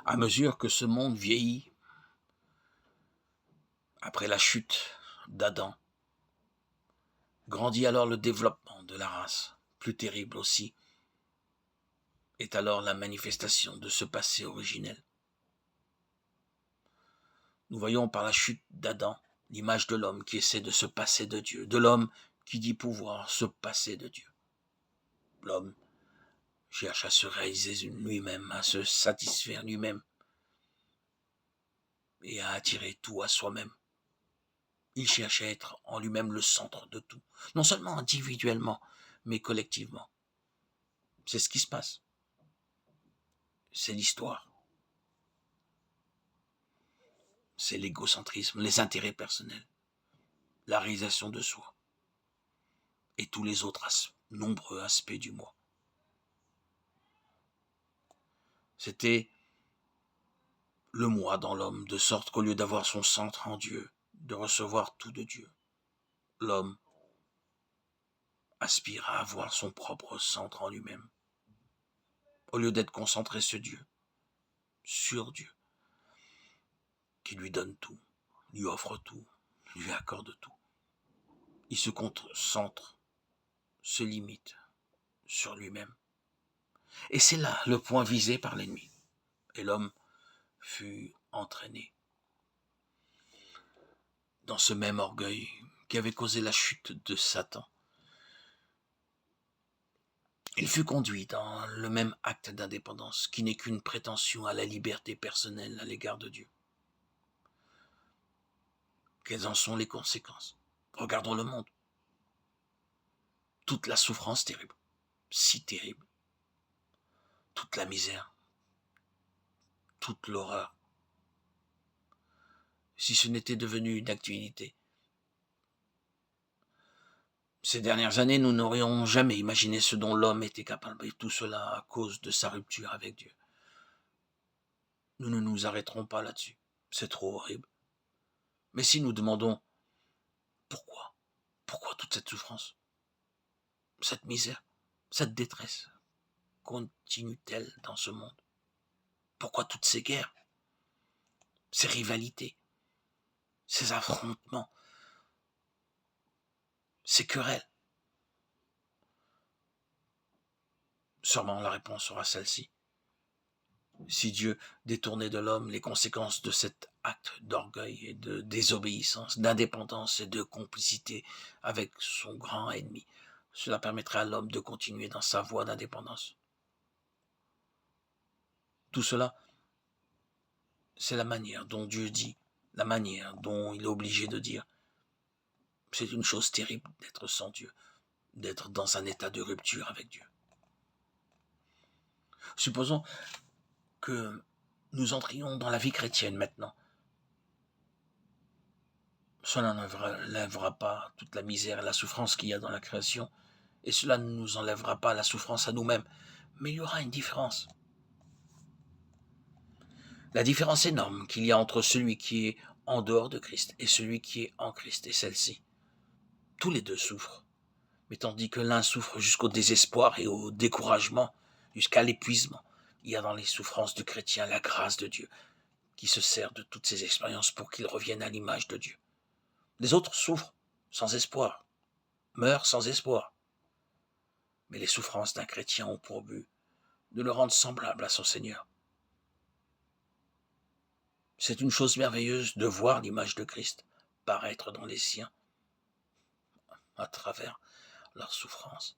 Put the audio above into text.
À mesure que ce monde vieillit, après la chute d'Adam, grandit alors le développement de la race. Plus terrible aussi est alors la manifestation de ce passé originel. Nous voyons par la chute d'Adam l'image de l'homme qui essaie de se passer de Dieu, de l'homme qui dit pouvoir se passer de Dieu. L'homme cherche à se réaliser lui-même, à se satisfaire lui-même et à attirer tout à soi-même. Il cherche à être en lui-même le centre de tout, non seulement individuellement, mais collectivement. C'est ce qui se passe. C'est l'histoire. C'est l'égocentrisme, les intérêts personnels, la réalisation de soi et tous les autres nombreux aspects du moi. C'était le moi dans l'homme, de sorte qu'au lieu d'avoir son centre en Dieu, de recevoir tout de Dieu, l'homme aspire à avoir son propre centre en lui-même. Au lieu d'être concentré sur Dieu, qui lui donne tout, lui offre tout, lui accorde tout. Il se concentre, se limite sur lui-même. Et c'est là le point visé par l'ennemi. Et l'homme fut entraîné dans ce même orgueil qui avait causé la chute de Satan. Il fut conduit dans le même acte d'indépendance qui n'est qu'une prétention à la liberté personnelle à l'égard de Dieu. Quelles en sont les conséquences? Regardons le monde. Toute la souffrance terrible, si terrible. Toute la misère, toute l'horreur. Si ce n'était devenu une actualité. Ces dernières années, nous n'aurions jamais imaginé ce dont l'homme était capable, et tout cela à cause de sa rupture avec Dieu. Nous ne nous arrêterons pas là-dessus. C'est trop horrible. Mais si nous demandons pourquoi toute cette souffrance, cette misère, cette détresse continue-t-elle dans ce monde? Pourquoi toutes ces guerres, ces rivalités, ces affrontements, ces querelles? Sûrement la réponse sera celle-ci. Si Dieu détournait de l'homme les conséquences de cet acte d'orgueil et de désobéissance, d'indépendance et de complicité avec son grand ennemi, cela permettrait à l'homme de continuer dans sa voie d'indépendance. Tout cela, c'est la manière dont Dieu dit, la manière dont il est obligé de dire. C'est une chose terrible d'être sans Dieu, d'être dans un état de rupture avec Dieu. Supposons que nous entrions dans la vie chrétienne maintenant. Cela n'enlèvera pas toute la misère et la souffrance qu'il y a dans la création, et cela ne nous enlèvera pas la souffrance à nous-mêmes. Mais il y aura une différence. La différence énorme qu'il y a entre celui qui est en dehors de Christ et celui qui est en Christ est celle-ci. Tous les deux souffrent, mais tandis que l'un souffre jusqu'au désespoir et au découragement, jusqu'à l'épuisement, il y a dans les souffrances du chrétien la grâce de Dieu, qui se sert de toutes ces expériences pour qu'il revienne à l'image de Dieu. Les autres souffrent sans espoir, meurent sans espoir. Mais les souffrances d'un chrétien ont pour but de le rendre semblable à son Seigneur. C'est une chose merveilleuse de voir l'image de Christ paraître dans les siens à travers leurs souffrances.